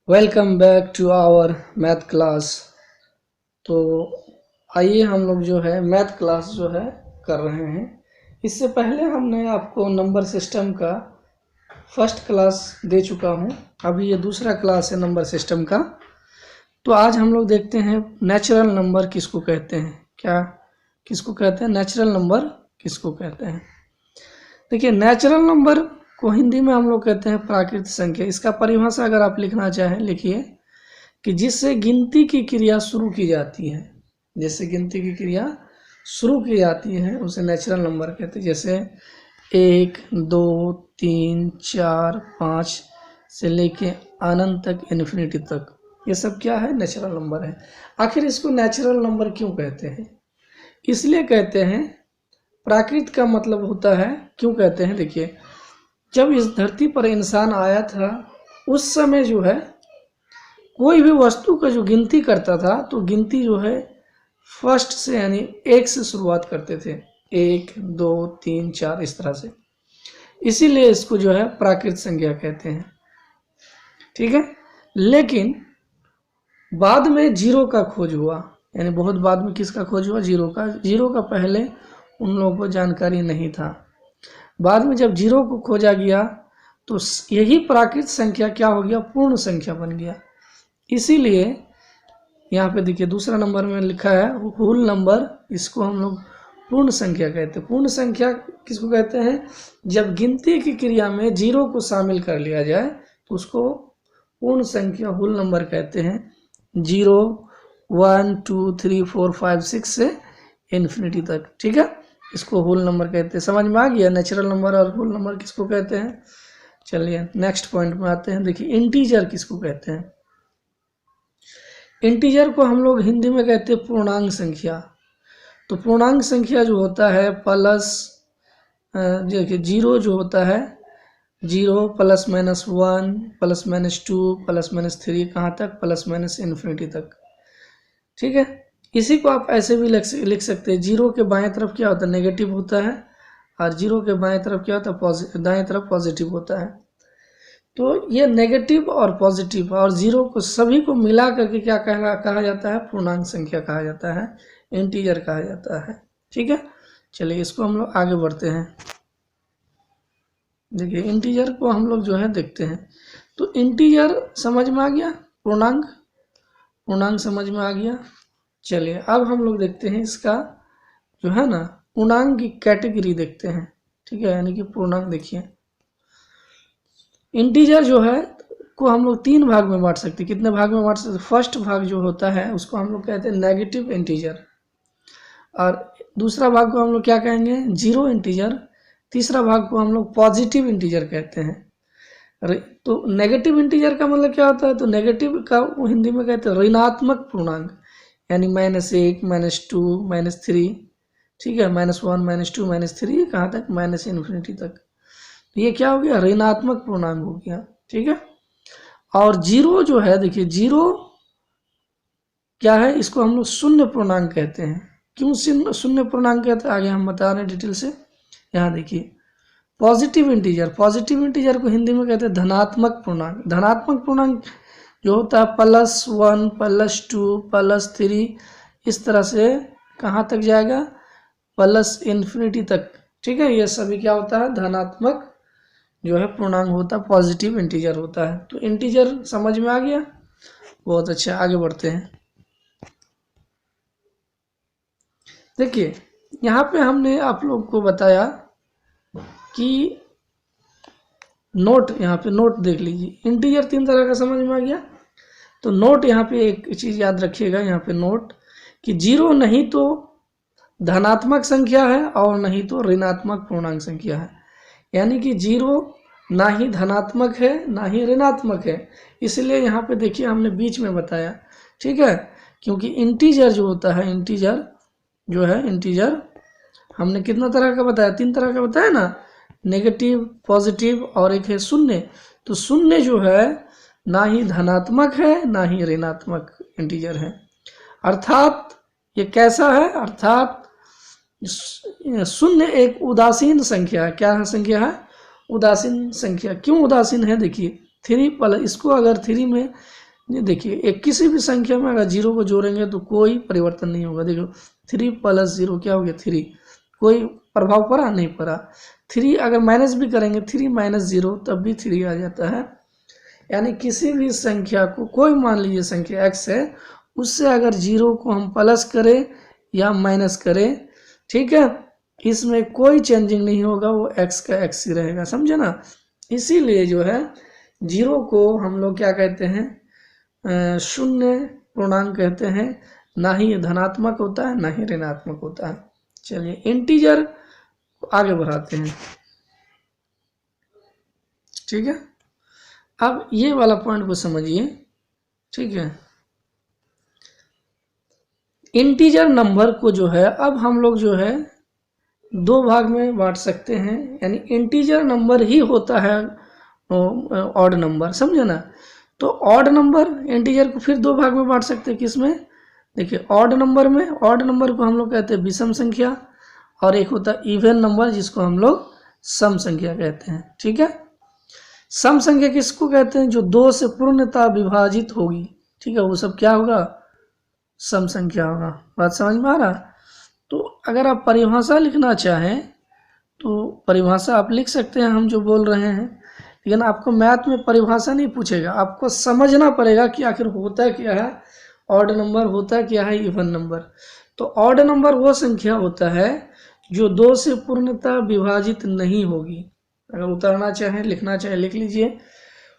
Welcome back to our math class. तो आइए हम लोग जो है मैथ क्लास जो है कर रहे हैं। इससे पहले हमने आपको नंबर सिस्टम का फर्स्ट क्लास दे चुका हूं। अभी ये दूसरा क्लास है नंबर सिस्टम का। तो आज हम लोग देखते हैं नेचुरल नंबर किसको कहते हैं। किसको कहते हैं नेचुरल नंबर किसको कहते हैं। देखिए, नेचुरल नंबर को हिंदी में हम लोग कहते हैं प्राकृतिक संख्या। इसका परिभाषा अगर आप लिखना चाहें लिखिए कि जिससे गिनती की क्रिया शुरू की जाती है, जिससे गिनती की क्रिया शुरू की जाती है उसे नेचुरल नंबर कहते हैं। जैसे 1, 2, 3, 4, 5 से लेके अनंत तक, इन्फिनिटी तक, ये सब क्या है? नेचुरल नंबर है। आखिर इसको नेचुरल नंबर क्यों कहते हैं? इसलिए कहते हैं, प्राकृत का मतलब होता है, क्यों कहते हैं? देखिए, जब इस धरती पर इंसान आया था उस समय जो है कोई भी वस्तु का जो गिनती करता था तो गिनती जो है फर्स्ट से यानी 1 से शुरुआत करते थे। 1, 2, 3, 4 इस तरह से। इसीलिए इसको जो है प्राकृत संख्या कहते हैं। ठीक है। लेकिन बाद में जीरो का खोज हुआ, यानी बहुत बाद में किसका खोज हुआ? जीरो का। जीरो का पहले उन लोगों को जानकारी नहीं था। बाद में जब जीरो को खोजा गया तो यही प्राकृत संख्या क्या हो गया? पूर्ण संख्या बन गया। इसीलिए यहाँ पे देखिए दूसरा नंबर में लिखा है होल नंबर। इसको हम लोग पूर्ण संख्या कहते हैं। पूर्ण संख्या किसको कहते हैं? जब गिनती की क्रिया में जीरो को शामिल कर लिया जाए तो उसको पूर्ण संख्या होल नंबर कहते हैं। 0, 1, 2, 3, 4, 5, 6 से इन्फिनिटी तक। ठीक है, इसको होल नंबर कहते हैं। समझ में आ गया नेचुरल नंबर और होल नंबर किसको कहते हैं। चलिए नेक्स्ट पॉइंट में आते हैं। देखिए, इंटीजर किसको कहते हैं? इंटीजर को हम लोग हिंदी में कहते हैं पूर्णांक संख्या। तो पूर्णांक संख्या जो होता है प्लस, देखिए जीरो जो होता है, 0 plus minus 1 plus minus 2 plus minus 3, कहाँ तक? प्लस माइनस इन्फिनिटी तक। ठीक है, इसी को आप ऐसे भी लिख सकते हैं। जीरो के बाएं तरफ क्या होता है? नेगेटिव होता है, और जीरो के बाएं तरफ क्या होता है? दाएं तरफ पॉजिटिव होता है। तो ये नेगेटिव और पॉजिटिव और जीरो को सभी को मिला करके क्या कहा जाता है? पूर्णांक संख्या कहा जाता है, इंटीजर कहा जाता है। ठीक है, चलिए इसको हम लोग आगे बढ़ते हैं। देखिए, इंटीजर को हम लोग जो है देखते हैं। तो इंटीजर समझ में आ गया, पूर्णांक समझ में आ गया। चलिए अब हम लोग देखते हैं इसका जो है ना पूर्णांक की कैटेगरी देखते हैं। ठीक है, यानी कि पूर्णांक देखिए, इंटीजर जो है को हम लोग 3 भाग में बांट सकते हैं। कितने भाग में बांट सकते? फर्स्ट भाग जो होता है उसको हम लोग कहते हैं नेगेटिव इंटीजर, और दूसरा भाग को हम लोग क्या कहेंगे? Zero integer. तीसरा भाग को हम लोग पॉजिटिव इंटीजर कहते हैं। तो नेगेटिव इंटीजर का मतलब क्या होता है? तो नेगेटिव का वो हिंदी में कहते हैं ऋणात्मक पूर्णांक, यानी -1, -2, -3। ठीक है, -1, -2, -3, कहाँ तक? माइनस इन्फिनिटी तक। तो ये क्या हो गया? ऋणात्मक पूर्णांक हो गया। ठीक है, और जीरो जो है, देखिए जीरो क्या है? इसको हम लोग शून्य पूर्णांक कहते हैं। क्यों शून्य पूर्णांक कहते हैं आगे हम बता रहे हैं डिटेल से। यहाँ देखिए, पॉजिटिव इंटीजर को हिंदी में कहते हैं धनात्मक पूर्णांक। धनात्मक पूर्णांक जो होता है +1, +2, +3, इस तरह से कहाँ तक जाएगा? प्लस इन्फिनिटी तक। ठीक है, ये सभी क्या होता है? धनात्मक जो है पूर्णांक होता है, पॉजिटिव इंटीजर होता है। तो इंटीजर समझ में आ गया, बहुत अच्छा। आगे बढ़ते हैं। देखिए, यहाँ पे हमने आप लोग को बताया कि नोट, यहाँ पे नोट देख लीजिए। इंटीजर 3 तरह का समझ में आ गया। तो नोट, यहाँ पे एक चीज याद रखिएगा, यहाँ पे नोट कि जीरो नहीं तो धनात्मक संख्या है और नहीं तो ऋणात्मक पूर्णांक संख्या है। यानी कि जीरो ना ही धनात्मक है ना ही ऋणात्मक है। इसलिए यहाँ पे देखिए हमने बीच में बताया। ठीक है, क्योंकि इंटीजर जो होता है, इंटीजर जो है, इंटीजर हमने कितना तरह का बताया? 3 तरह का बताया ना, नेगेटिव, पॉजिटिव और एक है शून्य। तो शून्य जो है ना ही धनात्मक है ना ही ऋणात्मक इंटीजर है। अर्थात ये कैसा है? अर्थात शून्य एक उदासीन संख्या है। क्या संख्या है? उदासीन संख्या। क्यों उदासीन है? देखिए, 3 प्लस, इसको अगर 3 में देखिए, एक किसी भी संख्या में अगर 0 को जोड़ेंगे तो कोई परिवर्तन नहीं होगा। देखो 3 + 0 क्या हो गया 3, कोई प्रभाव पड़ा नहीं पड़ा। 3 अगर माइनस भी करेंगे 3 - 0 तब भी 3 आ जाता है। यानी किसी भी संख्या को, कोई मान लीजिए संख्या x है, उससे अगर 0 को हम प्लस करें या माइनस करें, ठीक है, इसमें कोई चेंजिंग नहीं होगा, वो x का x ही रहेगा, समझे ना। इसीलिए जो है 0 को हम लोग क्या कहते हैं, शून्य पूर्णांक कहते हैं। ना ही ये धनात्मक होता है ना ही ऋणात्मक होता है। चलिए इंटीजर को आगे बढ़ाते हैं, ठीक है। अब ये वाला पॉइंट को समझिए, ठीक है। इंटीजर नंबर को जो है अब हम लोग जो है 2 भाग में बांट सकते हैं, यानी इंटीजर नंबर ही होता है ऑड नंबर, समझे ना। तो ऑड नंबर इंटीजर को फिर 2 भाग में बांट सकते हैं, किसमें, देखिए ऑड नंबर में। ऑड नंबर को हम लोग कहते हैं विषम संख्या, और एक होता है इवन नंबर जिसको हम लोग सम संख्या कहते हैं, ठीक है। सम संख्या किसको कहते हैं, जो 2 से पूर्णतः विभाजित होगी, ठीक है, वो सब क्या होगा, सम संख्या होगा। बात समझ में आ रहा। तो अगर आप परिभाषा लिखना चाहें तो परिभाषा आप लिख सकते हैं, हम जो बोल रहे हैं, लेकिन आपको मैथ में परिभाषा नहीं पूछेगा, आपको समझना पड़ेगा कि आखिर होता क्या है ऑड नंबर, होता क्या है इवन नंबर। तो ऑड नंबर वो संख्या होता है जो 2 से पूर्णतः विभाजित नहीं होगी। अगर उतारना चाहें, लिखना चाहें, लिख लीजिए,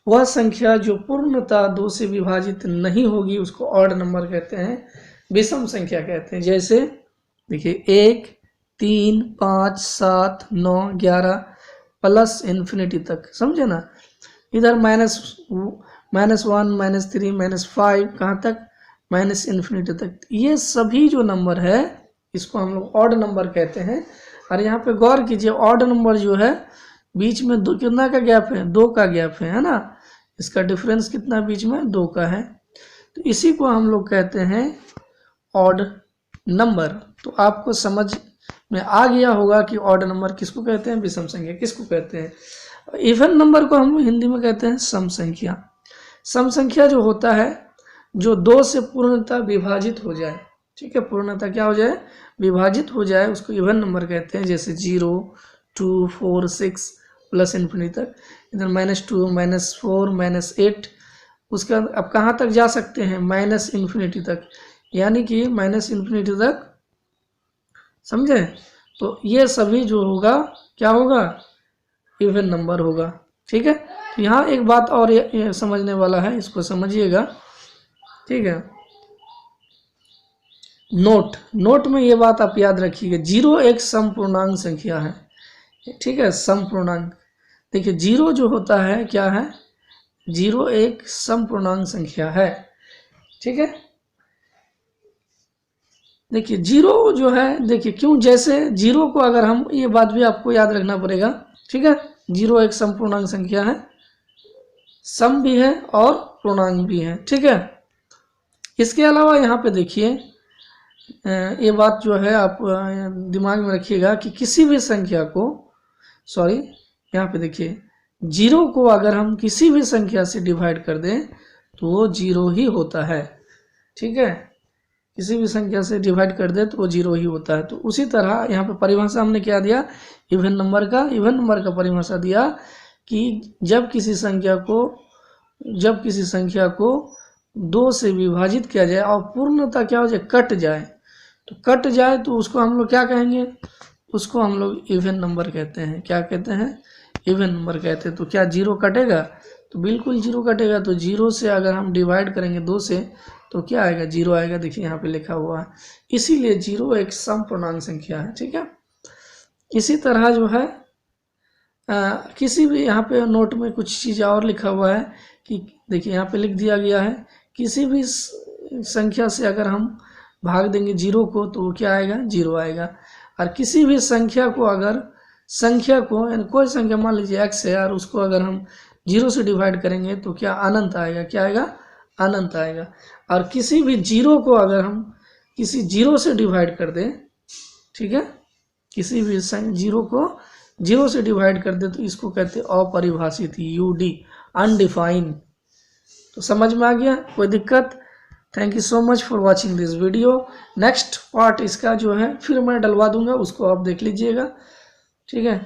वह संख्या जो पूर्णतः 2 से विभाजित नहीं होगी उसको ऑड नंबर कहते हैं, विषम संख्या कहते हैं। जैसे देखिए 1, 3, 5, 7, 9, 11 प्लस इन्फिनिटी तक, समझे ना। इधर -1, -3, -5 कहाँ तक, माइनस इन्फिनिटी तक। ये सभी जो नंबर है इसको हम लोग ऑड नंबर कहते हैं। और यहाँ पे गौर कीजिए, ऑड नंबर जो है बीच में कितना का गैप है, 2 का गैप है ना। इसका डिफरेंस कितना बीच में, 2 का है। तो इसी को हम लोग कहते हैं ऑड नंबर। तो आपको समझ में आ गया होगा कि ऑड नंबर किसको कहते हैं, विषम संख्या किसको कहते हैं। इवन नंबर को हम हिंदी में कहते हैं सम संख्या। सम संख्या जो होता है जो 2 से पूर्णतः विभाजित हो जाए, ठीक है, पूर्णतः क्या हो जाए, विभाजित हो जाए, उसको इवन नंबर कहते हैं। जैसे 0, 2, 4, 6 प्लस इन्फिनिटी तक। इधर -2, -4, -8, उसका अब कहाँ तक जा सकते हैं, माइनस इन्फिनिटी तक, यानी कि माइनस इन्फिनिटी तक, समझे। तो ये सभी जो होगा क्या होगा, इवन नंबर होगा, ठीक है। तो यहाँ एक बात और ये समझने वाला है, इसको समझिएगा, ठीक है। नोट में ये बात आप याद रखिएगा, 0 एक सम पूर्णांक संख्या है, ठीक है, सम पूर्णांक। देखिए 0 जो होता है क्या है, 0 एक सम पूर्णांक संख्या है, ठीक है। देखिए 0 जो है, देखिए क्यों, जैसे 0 को अगर हम, ये बात भी आपको याद रखना पड़ेगा, ठीक है। 0 एक सम पूर्णांक संख्या है, सम भी है और पूर्णांक भी है, ठीक है। इसके अलावा यहाँ पे देखिए, ये बात जो है आप दिमाग में रखिएगा कि किसी भी संख्या को, सॉरी यहाँ पे देखिए, 0 को अगर हम किसी भी संख्या से डिवाइड कर दें तो वो 0 ही होता है, ठीक है। किसी भी संख्या से डिवाइड कर दे तो वो 0 ही होता है। तो उसी तरह यहाँ पे परिभाषा हमने क्या दिया, इवन नंबर का परिभाषा दिया कि जब किसी संख्या को 2 से विभाजित किया जाए और पूर्णतः क्या हो जाए, कट जाए, तो उसको हम लोग क्या कहेंगे, उसको हम लोग इवन नंबर कहते हैं। क्या कहते हैं, इवन नंबर कहते हैं। तो क्या 0 कटेगा, तो बिल्कुल 0 कटेगा। तो 0 से अगर हम डिवाइड करेंगे 2 से तो क्या आएगा, 0 आएगा। देखिए यहाँ पे लिखा हुआ है, इसीलिए 0 एक सम पूर्णांक संख्या है, ठीक है। इसी तरह जो है किसी भी, यहाँ पे नोट में कुछ चीज़ और लिखा हुआ है कि देखिए यहाँ पे लिख दिया गया है, किसी भी संख्या से अगर हम भाग देंगे 0 को तो क्या आएगा, 0 आएगा। और किसी भी संख्या को यानी कोई संख्या मान लीजिए x है, और उसको अगर हम 0 से डिवाइड करेंगे तो क्या अनंत आएगा, क्या आएगा, अनंत आएगा। और किसी भी 0 को अगर हम किसी 0 से डिवाइड कर दें, ठीक है, किसी भी 0 को 0 से डिवाइड कर दे तो इसको कहते हैं अपरिभाषित, UD, अनडिफाइन। तो समझ में आ गया, कोई दिक्कत? Thank you so much for watching this video. Next part इसका जो है फिर मैं डलवा दूंगा, उसको आप देख लीजिएगा, ठीक है।